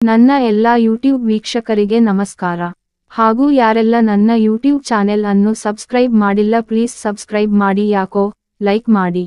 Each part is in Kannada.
ನನ್ನ ಎಲ್ಲಾ ಯೂಟ್ಯೂಬ್ ವೀಕ್ಷಕರಿಗೆ ನಮಸ್ಕಾರ. ಹಾಗೂ ಯಾರೆಲ್ಲ ನನ್ನ ಯೂಟ್ಯೂಬ್ ಚಾನೆಲ್ ಅನ್ನು ಸಬ್ಸ್ಕ್ರೈಬ್ ಮಾಡಿಲ್ಲ ಪ್ಲೀಸ್ ಸಬ್ಸ್ಕ್ರೈಬ್ ಮಾಡಿ ಯಾಕೋ ಲೈಕ್ ಮಾಡಿ.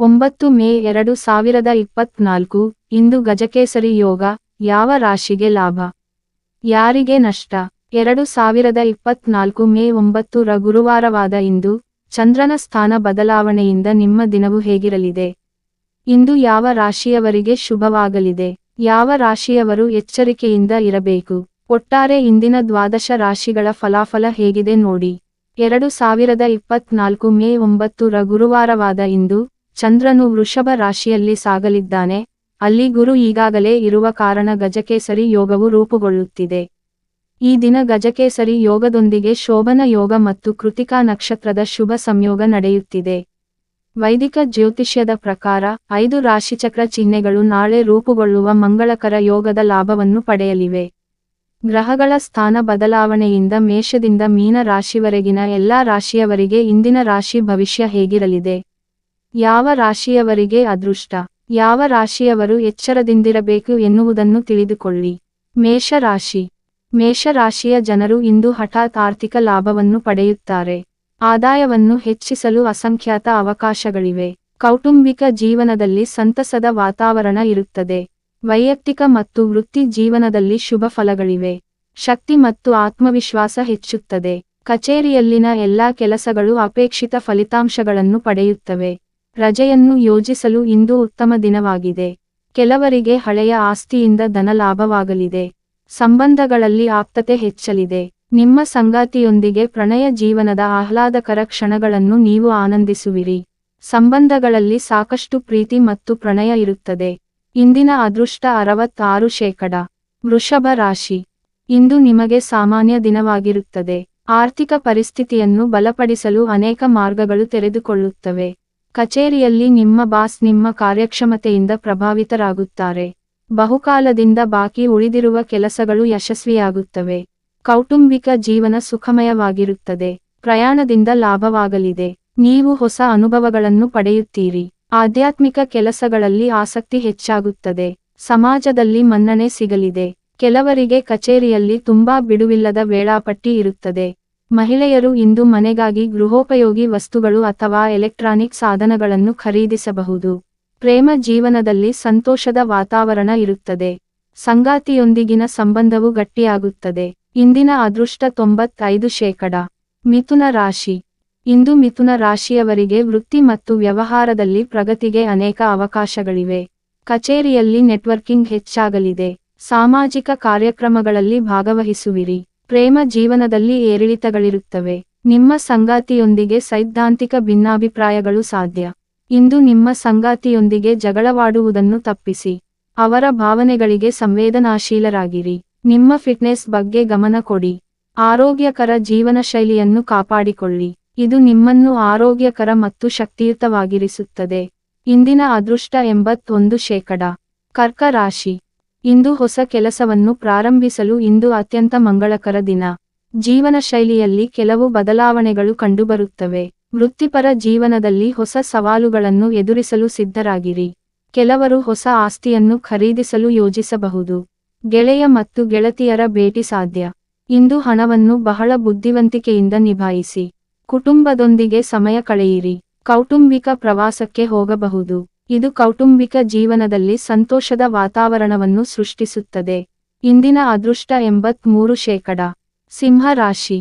9 ಮೇ 2024 ಇಂದು ಗಜಕೇಸರಿ ಯೋಗ. ಯಾವ ರಾಶಿಗೆ ಲಾಭ, ಯಾರಿಗೆ ನಷ್ಟ? 2024 ಮೇ 9 ರ ಗುರುವಾರವಾದ ಇಂದು ಚಂದ್ರನ ಸ್ಥಾನ ಬದಲಾವಣೆಯಿಂದ ನಿಮ್ಮ ದಿನವು ಹೇಗಿರಲಿದೆ? ಇಂದು ಯಾವ ರಾಶಿಯವರಿಗೆ ಶುಭವಾಗಲಿದೆ? ಯಾವ ರಾಶಿಯವರು ಎಚ್ಚರಿಕೆಯಿಂದ ಇರಬೇಕು? ಒಟ್ಟಾರೆ ಇಂದಿನ ದ್ವಾದಶ ರಾಶಿಗಳ ಫಲಾಫಲ ಹೇಗಿದೆ ನೋಡಿ. 2024 ಮೇ 9 ರ ಗುರುವಾರವಾದ ಇಂದು ಚಂದ್ರನು ವೃಷಭ ರಾಶಿಯಲ್ಲಿ ಸಾಗಲಿದ್ದಾನೆ. ಅಲ್ಲಿ ಗುರು ಈಗಾಗಲೇ ಇರುವ ಕಾರಣ ಗಜಕೇಸರಿ ಯೋಗವು ರೂಪುಗೊಳ್ಳುತ್ತಿದೆ. ಈ ದಿನ ಗಜಕೇಸರಿ ಯೋಗದೊಂದಿಗೆ ಶೋಭನ ಯೋಗ ಮತ್ತು ಕೃತಿಕಾ ನಕ್ಷತ್ರದ ಶುಭ ಸಂಯೋಗ ನಡೆಯುತ್ತಿದೆ. ವೈದಿಕ ಜ್ಯೋತಿಷ್ಯದ ಪ್ರಕಾರ 5 ರಾಶಿಚಕ್ರ ಚಿಹ್ನೆಗಳು ನಾಳೆ ರೂಪುಗೊಳ್ಳುವ ಮಂಗಳಕರ ಯೋಗದ ಲಾಭವನ್ನು ಪಡೆಯಲಿವೆ. ಗ್ರಹಗಳ ಸ್ಥಾನ ಬದಲಾವಣೆಯಿಂದ ಮೇಷದಿಂದ ಮೀನ ರಾಶಿವರೆಗಿನ ಎಲ್ಲಾ ರಾಶಿಯವರಿಗೆ ಇಂದಿನ ರಾಶಿ ಭವಿಷ್ಯ ಹೇಗಿರಲಿದೆ? ಯಾವ ರಾಶಿಯವರಿಗೆ ಅದೃಷ್ಟ, ಯಾವ ರಾಶಿಯವರು ಎಚ್ಚರದಿಂದಿರಬೇಕು ಎನ್ನುವುದನ್ನು ತಿಳಿದುಕೊಳ್ಳಿ. ಮೇಷರಾಶಿ. ಮೇಷರಾಶಿಯ ಜನರು ಇಂದು ಹಠಾತ್ ಆರ್ಥಿಕ ಲಾಭವನ್ನು ಪಡೆಯುತ್ತಾರೆ. ಆದಾಯವನ್ನು ಹೆಚ್ಚಿಸಲು ಅಸಂಖ್ಯಾತ ಅವಕಾಶಗಳಿವೆ. ಕೌಟುಂಬಿಕ ಜೀವನದಲ್ಲಿ ಸಂತಸದ ವಾತಾವರಣ ಇರುತ್ತದೆ. ವೈಯಕ್ತಿಕ ಮತ್ತು ವೃತ್ತಿ ಜೀವನದಲ್ಲಿ ಶುಭ ಫಲಗಳಿವೆ. ಶಕ್ತಿ ಮತ್ತು ಆತ್ಮವಿಶ್ವಾಸ ಹೆಚ್ಚುತ್ತದೆ. ಕಚೇರಿಯಲ್ಲಿನ ಎಲ್ಲಾ ಕೆಲಸಗಳು ಅಪೇಕ್ಷಿತ ಫಲಿತಾಂಶಗಳನ್ನು ಪಡೆಯುತ್ತವೆ. ರಜೆಯನ್ನು ಯೋಜಿಸಲು ಇಂದು ಉತ್ತಮ ದಿನವಾಗಿದೆ. ಕೆಲವರಿಗೆ ಹಳೆಯ ಆಸ್ತಿಯಿಂದ ಧನ ಲಾಭವಾಗಲಿದೆ. ಸಂಬಂಧಗಳಲ್ಲಿ ಆಪ್ತತೆ ಹೆಚ್ಚಲಿದೆ. ನಿಮ್ಮ ಸಂಗಾತಿಯೊಂದಿಗೆ ಪ್ರಣಯ ಜೀವನದ ಆಹ್ಲಾದಕರ ಕ್ಷಣಗಳನ್ನು ನೀವು ಆನಂದಿಸುವಿರಿ. ಸಂಬಂಧಗಳಲ್ಲಿ ಸಾಕಷ್ಟು ಪ್ರೀತಿ ಮತ್ತು ಪ್ರಣಯ ಇರುತ್ತದೆ. ಇಂದಿನ ಅದೃಷ್ಟ 66%. ವೃಷಭ ರಾಶಿ. ಇಂದು ನಿಮಗೆ ಸಾಮಾನ್ಯ ದಿನವಾಗಿರುತ್ತದೆ. ಆರ್ಥಿಕ ಪರಿಸ್ಥಿತಿಯನ್ನು ಬಲಪಡಿಸಲು ಅನೇಕ ಮಾರ್ಗಗಳು ತೆರೆದುಕೊಳ್ಳುತ್ತವೆ. ಕಚೇರಿಯಲ್ಲಿ ನಿಮ್ಮ ಬಾಸ್ ನಿಮ್ಮ ಕಾರ್ಯಕ್ಷಮತೆಯಿಂದ ಪ್ರಭಾವಿತರಾಗುತ್ತಾರೆ. ಬಹುಕಾಲದಿಂದ ಬಾಕಿ ಉಳಿದಿರುವ ಕೆಲಸಗಳು ಯಶಸ್ವಿಯಾಗುತ್ತವೆ. ಕೌಟುಂಬಿಕ ಜೀವನ ಸುಖಮಯವಾಗಿರುತ್ತದೆ. ಪ್ರಯಾಣದಿಂದ ಲಾಭವಾಗಲಿದೆ. ನೀವು ಹೊಸ ಅನುಭವಗಳನ್ನು ಪಡೆಯುತ್ತೀರಿ. ಆಧ್ಯಾತ್ಮಿಕ ಕೆಲಸಗಳಲ್ಲಿ ಆಸಕ್ತಿ ಹೆಚ್ಚಾಗುತ್ತದೆ. ಸಮಾಜದಲ್ಲಿ ಮನ್ನಣೆ ಸಿಗಲಿದೆ. ಕೆಲವರಿಗೆ ಕಚೇರಿಯಲ್ಲಿ ತುಂಬಾ ಬಿಡುವಿಲ್ಲದ ವೇಳಾಪಟ್ಟಿ ಇರುತ್ತದೆ. ಮಹಿಳೆಯರು ಇಂದು ಮನೆಗಾಗಿ ಗೃಹೋಪಯೋಗಿ ವಸ್ತುಗಳು ಅಥವಾ ಎಲೆಕ್ಟ್ರಾನಿಕ್ ಸಾಧನಗಳನ್ನು ಖರೀದಿಸಬಹುದು. ಪ್ರೇಮ ಜೀವನದಲ್ಲಿ ಸಂತೋಷದ ವಾತಾವರಣ ಇರುತ್ತದೆ. ಸಂಗಾತಿಯೊಂದಿಗಿನ ಸಂಬಂಧವು ಗಟ್ಟಿಯಾಗುತ್ತದೆ. ಇಂದಿನ ಅದೃಷ್ಟ 95%. ಮಿಥುನ ರಾಶಿ. ಇಂದು ಮಿಥುನ ರಾಶಿಯವರಿಗೆ ವೃತ್ತಿ ಮತ್ತು ವ್ಯವಹಾರದಲ್ಲಿ ಪ್ರಗತಿಗೆ ಅನೇಕ ಅವಕಾಶಗಳಿವೆ. ಕಚೇರಿಯಲ್ಲಿ ನೆಟ್ವರ್ಕಿಂಗ್ ಹೆಚ್ಚಾಗಲಿದೆ. ಸಾಮಾಜಿಕ ಕಾರ್ಯಕ್ರಮಗಳಲ್ಲಿ ಭಾಗವಹಿಸುವಿರಿ. ಪ್ರೇಮ ಜೀವನದಲ್ಲಿ ಏರಿಳಿತಗಳಿರುತ್ತವೆ. ನಿಮ್ಮ ಸಂಗಾತಿಯೊಂದಿಗೆ ಸೈದ್ಧಾಂತಿಕ ಭಿನ್ನಾಭಿಪ್ರಾಯಗಳು ಸಾಧ್ಯ. ಇಂದು ನಿಮ್ಮ ಸಂಗಾತಿಯೊಂದಿಗೆ ಜಗಳವಾಡುವುದನ್ನು ತಪ್ಪಿಸಿ. ಅವರ ಭಾವನೆಗಳಿಗೆ ಸಂವೇದನಾಶೀಲರಾಗಿರಿ. ನಿಮ್ಮ ಫಿಟ್ನೆಸ್ ಬಗ್ಗೆ ಗಮನ ಕೊಡಿ. ಆರೋಗ್ಯಕರ ಜೀವನಶೈಲಿಯನ್ನು ಕಾಪಾಡಿಕೊಳ್ಳಿ. ಇದು ನಿಮ್ಮನ್ನು ಆರೋಗ್ಯಕರ ಮತ್ತು ಶಕ್ತಿಯುತವಾಗಿರಿಸುತ್ತದೆ. ಇಂದಿನ ಅದೃಷ್ಟ 81%. ಕರ್ಕ ರಾಶಿ. ಇಂದು ಹೊಸ ಕೆಲಸವನ್ನು ಪ್ರಾರಂಭಿಸಲು ಇಂದು ಅತ್ಯಂತ ಮಂಗಳಕರ ದಿನ. ಜೀವನಶೈಲಿಯಲ್ಲಿ ಕೆಲವು ಬದಲಾವಣೆಗಳು ಕಂಡುಬರುತ್ತವೆ. ವೃತ್ತಿಪರ ಜೀವನದಲ್ಲಿ ಹೊಸ ಸವಾಲುಗಳನ್ನು ಎದುರಿಸಲು ಸಿದ್ಧರಾಗಿರಿ. ಕೆಲವರು ಹೊಸ ಆಸ್ತಿಯನ್ನು ಖರೀದಿಸಲು ಯೋಜಿಸಬಹುದು. ಗೆಳೆಯ ಮತ್ತು ಗೆಳತಿಯರ ಭೇಟಿ ಸಾಧ್ಯ. ಇಂದು ಹಣವನ್ನು ಬಹಳ ಬುದ್ಧಿವಂತಿಕೆಯಿಂದ ನಿಭಾಯಿಸಿ. ಕುಟುಂಬದೊಂದಿಗೆ ಸಮಯ ಕಳೆಯಿರಿ. ಕೌಟುಂಬಿಕ ಪ್ರವಾಸಕ್ಕೆ ಹೋಗಬಹುದು. ಇದು ಕೌಟುಂಬಿಕ ಜೀವನದಲ್ಲಿ ಸಂತೋಷದ ವಾತಾವರಣವನ್ನು ಸೃಷ್ಟಿಸುತ್ತದೆ. ಇಂದಿನ ಅದೃಷ್ಟ 83%. ಸಿಂಹ ರಾಶಿ.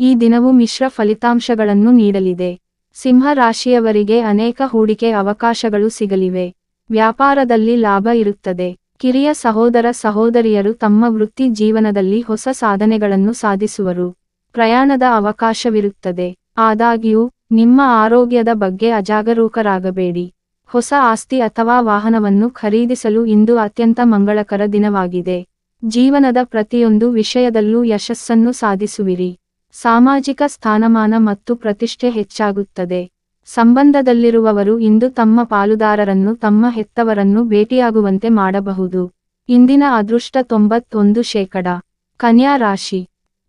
ಈ ದಿನವು ಮಿಶ್ರ ಫಲಿತಾಂಶಗಳನ್ನು ನೀಡಲಿದೆ. ಸಿಂಹ ರಾಶಿಯವರಿಗೆ ಅನೇಕ ಹೂಡಿಕೆ ಅವಕಾಶಗಳು ಸಿಗಲಿವೆ. ವ್ಯಾಪಾರದಲ್ಲಿ ಲಾಭ ಇರುತ್ತದೆ. ಕಿರಿಯ ಸಹೋದರ ಸಹೋದರಿಯರು ತಮ್ಮ ವೃತ್ತಿ ಜೀವನದಲ್ಲಿ ಹೊಸ ಸಾಧನೆಗಳನ್ನು ಸಾಧಿಸುವರು. ಪ್ರಯಾಣದ ಅವಕಾಶವಿರುತ್ತದೆ. ಆದಾಗ್ಯೂ ನಿಮ್ಮ ಆರೋಗ್ಯದ ಬಗ್ಗೆ ಅಜಾಗರೂಕರಾಗಬೇಡಿ. ಹೊಸ ಆಸ್ತಿ ಅಥವಾ ವಾಹನವನ್ನು ಖರೀದಿಸಲು ಇಂದು ಅತ್ಯಂತ ಮಂಗಳಕರ ದಿನವಾಗಿದೆ. ಜೀವನದ ಪ್ರತಿಯೊಂದು ವಿಷಯದಲ್ಲೂ ಯಶಸ್ಸನ್ನು ಸಾಧಿಸುವಿರಿ. ಸಾಮಾಜಿಕ ಸ್ಥಾನಮಾನ ಮತ್ತು ಪ್ರತಿಷ್ಠೆ ಹೆಚ್ಚಾಗುತ್ತದೆ. ಸಂಬಂಧದಲ್ಲಿರುವವರು ಇಂದು ತಮ್ಮ ಪಾಲುದಾರರನ್ನು ತಮ್ಮ ಹೆತ್ತವರನ್ನು ಭೇಟಿಯಾಗುವಂತೆ ಮಾಡಬಹುದು. ಇಂದಿನ ಅದೃಷ್ಟ 91%. ಕನ್ಯಾ ರಾಶಿ.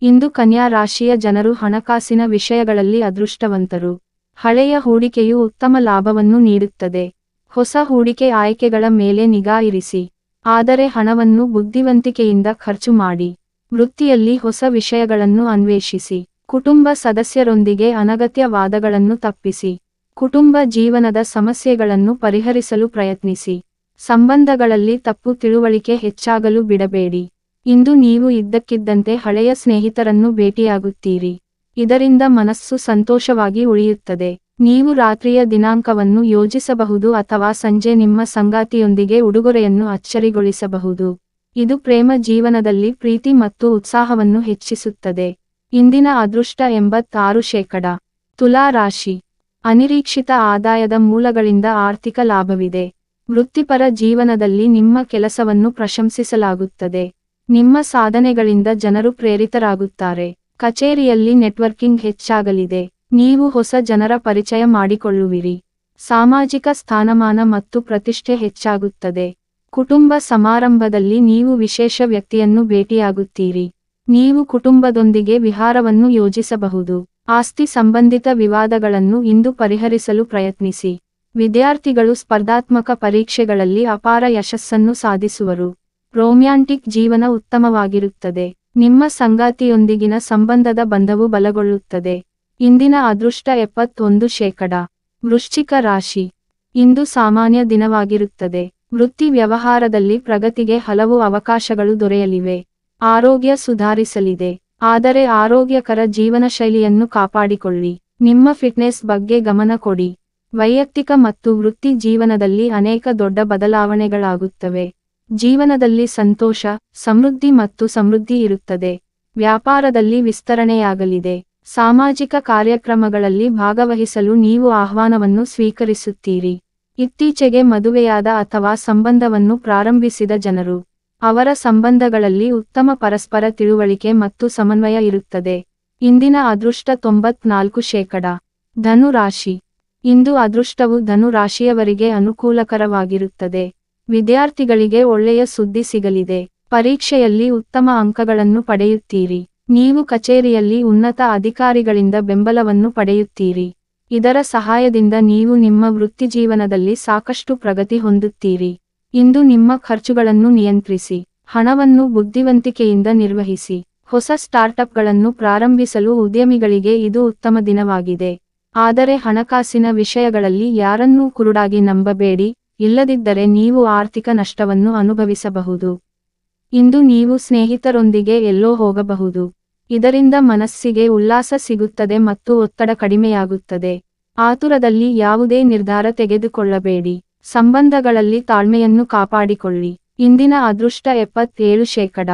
ಇಂದು ಕನ್ಯಾ ರಾಶಿಯ ಜನರು ಹಣಕಾಸಿನ ವಿಷಯಗಳಲ್ಲಿ ಅದೃಷ್ಟವಂತರು. ಹಳೆಯ ಹೂಡಿಕೆಯು ಉತ್ತಮ ಲಾಭವನ್ನು ನೀಡುತ್ತದೆ. ಹೊಸ ಹೂಡಿಕೆ ಆಯ್ಕೆಗಳ ಮೇಲೆ ನಿಗಾ ಇರಿಸಿ. ಆದರೆ ಹಣವನ್ನು ಬುದ್ಧಿವಂತಿಕೆಯಿಂದ ಖರ್ಚು ಮಾಡಿ. ವೃತ್ತಿಯಲ್ಲಿ ಹೊಸ ವಿಷಯಗಳನ್ನು ಅನ್ವೇಷಿಸಿ. ಕುಟುಂಬ ಸದಸ್ಯರೊಂದಿಗೆ ಅನಗತ್ಯ ವಾದಗಳನ್ನು ತಪ್ಪಿಸಿ. ಕುಟುಂಬ ಜೀವನದ ಸಮಸ್ಯೆಗಳನ್ನು ಪರಿಹರಿಸಲು ಪ್ರಯತ್ನಿಸಿ. ಸಂಬಂಧಗಳಲ್ಲಿ ತಪ್ಪು ತಿಳುವಳಿಕೆ ಹೆಚ್ಚಾಗಲು ಬಿಡಬೇಡಿ. ಇಂದು ನೀವು ಇದ್ದಕ್ಕಿದ್ದಂತೆ ಹಳೆಯ ಸ್ನೇಹಿತರನ್ನು ಭೇಟಿಯಾಗುತ್ತೀರಿ. ಇದರಿಂದ ಮನಸ್ಸು ಸಂತೋಷವಾಗಿ ಉಳಿಯುತ್ತದೆ. ನೀವು ರಾತ್ರಿಯ ದಿನಾಂಕವನ್ನು ಯೋಜಿಸಬಹುದು ಅಥವಾ ಸಂಜೆ ನಿಮ್ಮ ಸಂಗಾತಿಯೊಂದಿಗೆ ಉಡುಗೊರೆಯನ್ನು ಅಚ್ಚರಿಗೊಳಿಸಬಹುದು. ಇದು ಪ್ರೇಮ ಜೀವನದಲ್ಲಿ ಪ್ರೀತಿ ಮತ್ತು ಉತ್ಸಾಹವನ್ನು ಹೆಚ್ಚಿಸುತ್ತದೆ. ಇಂದಿನ ಅದೃಷ್ಟ 86%. ತುಲಾ ರಾಶಿ. ಅನಿರೀಕ್ಷಿತ ಆದಾಯದ ಮೂಲಗಳಿಂದ ಆರ್ಥಿಕ ಲಾಭವಿದೆ. ವೃತ್ತಿಪರ ಜೀವನದಲ್ಲಿ ನಿಮ್ಮ ಕೆಲಸವನ್ನು ಪ್ರಶಂಸಿಸಲಾಗುತ್ತದೆ. ನಿಮ್ಮ ಸಾಧನೆಗಳಿಂದ ಜನರು ಪ್ರೇರಿತರಾಗುತ್ತಾರೆ. ಕಚೇರಿಯಲ್ಲಿ ನೆಟ್ವರ್ಕಿಂಗ್ ಹೆಚ್ಚಾಗಲಿದೆ. ನೀವು ಹೊಸ ಜನರ ಪರಿಚಯ ಮಾಡಿಕೊಳ್ಳುವಿರಿ. ಸಾಮಾಜಿಕ ಸ್ಥಾನಮಾನ ಮತ್ತು ಪ್ರತಿಷ್ಠೆ ಹೆಚ್ಚಾಗುತ್ತದೆ. ಕುಟುಂಬ ಸಮಾರಂಭದಲ್ಲಿ ನೀವು ವಿಶೇಷ ವ್ಯಕ್ತಿಯನ್ನು ಭೇಟಿಯಾಗುತ್ತೀರಿ. ನೀವು ಕುಟುಂಬದೊಂದಿಗೆ ವಿಹಾರವನ್ನು ಯೋಜಿಸಬಹುದು. ಆಸ್ತಿ ಸಂಬಂಧಿತ ವಿವಾದಗಳನ್ನು ಇಂದು ಪರಿಹರಿಸಲು ಪ್ರಯತ್ನಿಸಿ. ವಿದ್ಯಾರ್ಥಿಗಳು ಸ್ಪರ್ಧಾತ್ಮಕ ಪರೀಕ್ಷೆಗಳಲ್ಲಿ ಅಪಾರ ಯಶಸ್ಸನ್ನು ಸಾಧಿಸುವರು. ರೊಮ್ಯಾಂಟಿಕ್ ಜೀವನ ಉತ್ತಮವಾಗಿರುತ್ತದೆ. ನಿಮ್ಮ ಸಂಗಾತಿಯೊಂದಿಗಿನ ಸಂಬಂಧದ ಬಂಧವು ಬಲಗೊಳ್ಳುತ್ತದೆ. ಇಂದಿನ ಅದೃಷ್ಟ 71%. ವೃಶ್ಚಿಕ ರಾಶಿ. ಇಂದು ಸಾಮಾನ್ಯ ದಿನವಾಗಿರುತ್ತದೆ. ವೃತ್ತಿ ವ್ಯವಹಾರದಲ್ಲಿ ಪ್ರಗತಿಗೆ ಹಲವು ಅವಕಾಶಗಳು ದೊರೆಯಲಿವೆ. ಆರೋಗ್ಯ ಸುಧಾರಿಸಲಿದೆ. ಆದರೆ ಆರೋಗ್ಯಕರ ಜೀವನಶೈಲಿಯನ್ನು ಕಾಪಾಡಿಕೊಳ್ಳಿ. ನಿಮ್ಮ ಫಿಟ್ನೆಸ್ ಬಗ್ಗೆ ಗಮನ ಕೊಡಿ. ವೈಯಕ್ತಿಕ ಮತ್ತು ವೃತ್ತಿ ಜೀವನದಲ್ಲಿ ಅನೇಕ ದೊಡ್ಡ ಬದಲಾವಣೆಗಳಾಗುತ್ತವೆ. ಜೀವನದಲ್ಲಿ ಸಂತೋಷ, ಸಮೃದ್ಧಿ ಇರುತ್ತದೆ. ವ್ಯಾಪಾರದಲ್ಲಿ ವಿಸ್ತರಣೆಯಾಗಲಿದೆ. ಸಾಮಾಜಿಕ ಕಾರ್ಯಕ್ರಮಗಳಲ್ಲಿ ಭಾಗವಹಿಸಲು ನೀವು ಆಹ್ವಾನವನ್ನು ಸ್ವೀಕರಿಸುತ್ತೀರಿ. ಇತ್ತೀಚೆಗೆ ಮದುವೆಯಾದ ಅಥವಾ ಸಂಬಂಧವನ್ನು ಪ್ರಾರಂಭಿಸಿದ ಜನರು. ಅವರ ಸಂಬಂಧಗಳಲ್ಲಿ ಉತ್ತಮ ಪರಸ್ಪರ ತಿಳುವಳಿಕೆ ಮತ್ತು ಸಮನ್ವಯ ಇರುತ್ತದೆ. ಇಂದಿನ ಅದೃಷ್ಟ 94%. ಧನು ರಾಶಿ. ಇಂದು ಅದೃಷ್ಟವು ಧನು ರಾಶಿಯವರಿಗೆ ಅನುಕೂಲಕರವಾಗಿರುತ್ತದೆ. ವಿದ್ಯಾರ್ಥಿಗಳಿಗೆ ಒಳ್ಳೆಯ ಸುದ್ದಿ ಸಿಗಲಿದೆ. ಪರೀಕ್ಷೆಯಲ್ಲಿ ಉತ್ತಮ ಅಂಕಗಳನ್ನು ಪಡೆಯುತ್ತೀರಿ. ನೀವು ಕಚೇರಿಯಲ್ಲಿ ಉನ್ನತ ಅಧಿಕಾರಿಗಳಿಂದ ಬೆಂಬಲವನ್ನು ಪಡೆಯುತ್ತೀರಿ. ಇದರ ಸಹಾಯದಿಂದ ನೀವು ನಿಮ್ಮ ವೃತ್ತಿಜೀವನದಲ್ಲಿ ಸಾಕಷ್ಟು ಪ್ರಗತಿ ಹೊಂದುತ್ತೀರಿ. ಇಂದು ನಿಮ್ಮ ಖರ್ಚುಗಳನ್ನು ನಿಯಂತ್ರಿಸಿ. ಹಣವನ್ನು ಬುದ್ಧಿವಂತಿಕೆಯಿಂದ ನಿರ್ವಹಿಸಿ. ಹೊಸ ಸ್ಟಾರ್ಟ್ಅಪ್ಗಳನ್ನು ಪ್ರಾರಂಭಿಸಲು ಉದ್ಯಮಿಗಳಿಗೆ ಇದು ಉತ್ತಮ ದಿನವಾಗಿದೆ. ಆದರೆ ಹಣಕಾಸಿನ ವಿಷಯಗಳಲ್ಲಿ ಯಾರನ್ನೂ ಕುರುಡಾಗಿ ನಂಬಬೇಡಿ, ಇಲ್ಲದಿದ್ದರೆ ನೀವು ಆರ್ಥಿಕ ನಷ್ಟವನ್ನು ಅನುಭವಿಸಬಹುದು. ಇಂದು ನೀವು ಸ್ನೇಹಿತರೊಂದಿಗೆ ಎಲ್ಲೋ ಹೋಗಬಹುದು. ಇದರಿಂದ ಮನಸ್ಸಿಗೆ ಉಲ್ಲಾಸ ಸಿಗುತ್ತದೆ ಮತ್ತು ಒತ್ತಡ ಕಡಿಮೆಯಾಗುತ್ತದೆ. ಆತುರದಲ್ಲಿ ಯಾವುದೇ ನಿರ್ಧಾರ ತೆಗೆದುಕೊಳ್ಳಬೇಡಿ. ಸಂಬಂಧಗಳಲ್ಲಿ ತಾಳ್ಮೆಯನ್ನು ಕಾಪಾಡಿಕೊಳ್ಳಿ. ಇಂದಿನ ಅದೃಷ್ಟ 77%.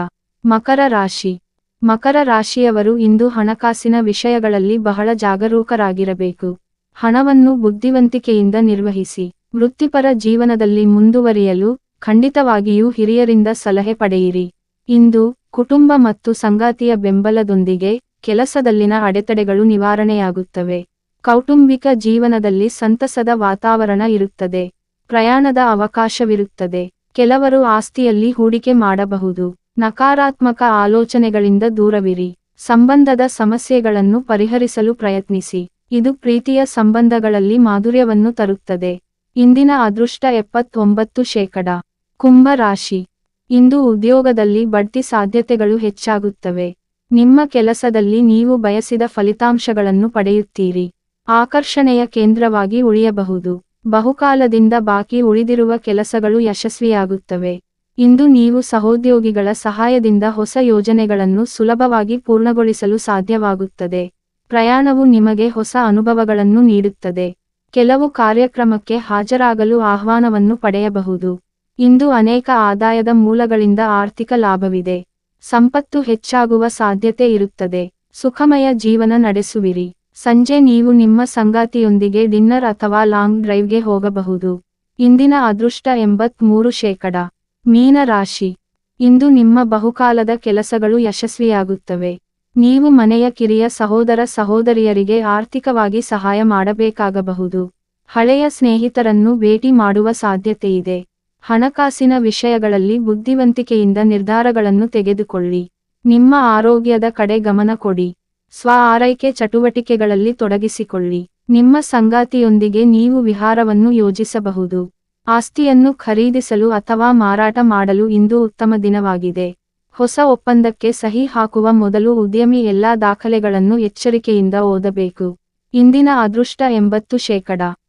ಮಕರ ರಾಶಿ. ಮಕರ ರಾಶಿಯವರು ಇಂದು ಹಣಕಾಸಿನ ವಿಷಯಗಳಲ್ಲಿ ಬಹಳ ಜಾಗರೂಕರಾಗಿರಬೇಕು. ಹಣವನ್ನು ಬುದ್ಧಿವಂತಿಕೆಯಿಂದ ನಿರ್ವಹಿಸಿ. ವೃತ್ತಿಪರ ಜೀವನದಲ್ಲಿ ಮುಂದುವರಿಯಲು ಖಂಡಿತವಾಗಿಯೂ ಹಿರಿಯರಿಂದ ಸಲಹೆ ಪಡೆಯಿರಿ. ಇಂದು ಕುಟುಂಬ ಮತ್ತು ಸಂಗಾತಿಯ ಬೆಂಬಲದೊಂದಿಗೆ ಕೆಲಸದಲ್ಲಿನ ಅಡೆತಡೆಗಳು ನಿವಾರಣೆಯಾಗುತ್ತವೆ. ಕೌಟುಂಬಿಕ ಜೀವನದಲ್ಲಿ ಸಂತಸದ ವಾತಾವರಣ ಇರುತ್ತದೆ. ಪ್ರಯಾಣದ ಅವಕಾಶವಿರುತ್ತದೆ. ಕೆಲವರು ಆಸ್ತಿಯಲ್ಲಿ ಹೂಡಿಕೆ ಮಾಡಬಹುದು. ನಕಾರಾತ್ಮಕ ಆಲೋಚನೆಗಳಿಂದ ದೂರವಿರಿ. ಸಂಬಂಧದ ಸಮಸ್ಯೆಗಳನ್ನು ಪರಿಹರಿಸಲು ಪ್ರಯತ್ನಿಸಿ. ಇದು ಪ್ರೀತಿಯ ಸಂಬಂಧಗಳಲ್ಲಿ ಮಾಧುರ್ಯವನ್ನು ತರುತ್ತದೆ. ಇಂದಿನ ಅದೃಷ್ಟ 79%. ಕುಂಭ ರಾಶಿ. ಇಂದು ಉದ್ಯೋಗದಲ್ಲಿ ಬಡ್ತಿ ಸಾಧ್ಯತೆಗಳು ಹೆಚ್ಚಾಗುತ್ತವೆ. ನಿಮ್ಮ ಕೆಲಸದಲ್ಲಿ ನೀವು ಬಯಸಿದ ಫಲಿತಾಂಶಗಳನ್ನು ಪಡೆಯುತ್ತೀರಿ. ಆಕರ್ಷಣೆಯ ಕೇಂದ್ರವಾಗಿ ಉಳಿಯಬಹುದು. ಬಹುಕಾಲದಿಂದ ಬಾಕಿ ಉಳಿದಿರುವ ಕೆಲಸಗಳು ಯಶಸ್ವಿಯಾಗುತ್ತವೆ. ಇಂದು ನೀವು ಸಹೋದ್ಯೋಗಿಗಳ ಸಹಾಯದಿಂದ ಹೊಸ ಯೋಜನೆಗಳನ್ನು ಸುಲಭವಾಗಿ ಪೂರ್ಣಗೊಳಿಸಲು ಸಾಧ್ಯವಾಗುತ್ತದೆ. ಪ್ರಯಾಣವು ನಿಮಗೆ ಹೊಸ ಅನುಭವಗಳನ್ನು ನೀಡುತ್ತದೆ. ಕೆಲವು ಕಾರ್ಯಕ್ರಮಕ್ಕೆ ಹಾಜರಾಗಲು ಆಹ್ವಾನವನ್ನು ಪಡೆಯಬಹುದು. ಇಂದು ಅನೇಕ ಆದಾಯದ ಮೂಲಗಳಿಂದ ಆರ್ಥಿಕ ಲಾಭವಿದೆ. ಸಂಪತ್ತು ಹೆಚ್ಚಾಗುವ ಸಾಧ್ಯತೆ ಇರುತ್ತದೆ. ಸುಖಮಯ ಜೀವನ ನಡೆಸುವಿರಿ. ಸಂಜೆ ನೀವು ನಿಮ್ಮ ಸಂಗಾತಿಯೊಂದಿಗೆ ಡಿನ್ನರ್ ಅಥವಾ ಲಾಂಗ್ ಡ್ರೈವ್ಗೆ ಹೋಗಬಹುದು. ಇಂದಿನ ಅದೃಷ್ಟ 83%. ಮೀನ ರಾಶಿ. ಇಂದು ನಿಮ್ಮ ಬಹುಕಾಲದ ಕೆಲಸಗಳು ಯಶಸ್ವಿಯಾಗುತ್ತವೆ. ನೀವು ಮನೆಯ ಕಿರಿಯ ಸಹೋದರ ಸಹೋದರಿಯರಿಗೆ ಆರ್ಥಿಕವಾಗಿ ಸಹಾಯ ಮಾಡಬೇಕಾಗಬಹುದು. ಹಳೆಯ ಸ್ನೇಹಿತರನ್ನು ಭೇಟಿ ಮಾಡುವ ಸಾಧ್ಯತೆಯಿದೆ. ಹಣಕಾಸಿನ ವಿಷಯಗಳಲ್ಲಿ ಬುದ್ಧಿವಂತಿಕೆಯಿಂದ ನಿರ್ಧಾರಗಳನ್ನು ತೆಗೆದುಕೊಳ್ಳಿ. ನಿಮ್ಮ ಆರೋಗ್ಯದ ಕಡೆ ಗಮನ ಕೊಡಿ. ಸ್ವ ಆರೈಕೆ ಚಟುವಟಿಕೆಗಳಲ್ಲಿ ತೊಡಗಿಸಿಕೊಳ್ಳಿ. ನಿಮ್ಮ ಸಂಗಾತಿಯೊಂದಿಗೆ ನೀವು ವಿಹಾರವನ್ನು ಯೋಜಿಸಬಹುದು. ಆಸ್ತಿಯನ್ನು ಖರೀದಿಸಲು ಅಥವಾ ಮಾರಾಟ ಮಾಡಲು ಇಂದು ಉತ್ತಮ ದಿನವಾಗಿದೆ. ಹೊಸ ಒಪ್ಪಂದಕ್ಕೆ ಸಹಿ ಹಾಕುವ ಮೊದಲು ಉದ್ಯಮಿ ಎಲ್ಲಾ ದಾಖಲೆಗಳನ್ನು ಎಚ್ಚರಿಕೆಯಿಂದ ಓದಬೇಕು. ಇಂದಿನ ಅದೃಷ್ಟ 80%.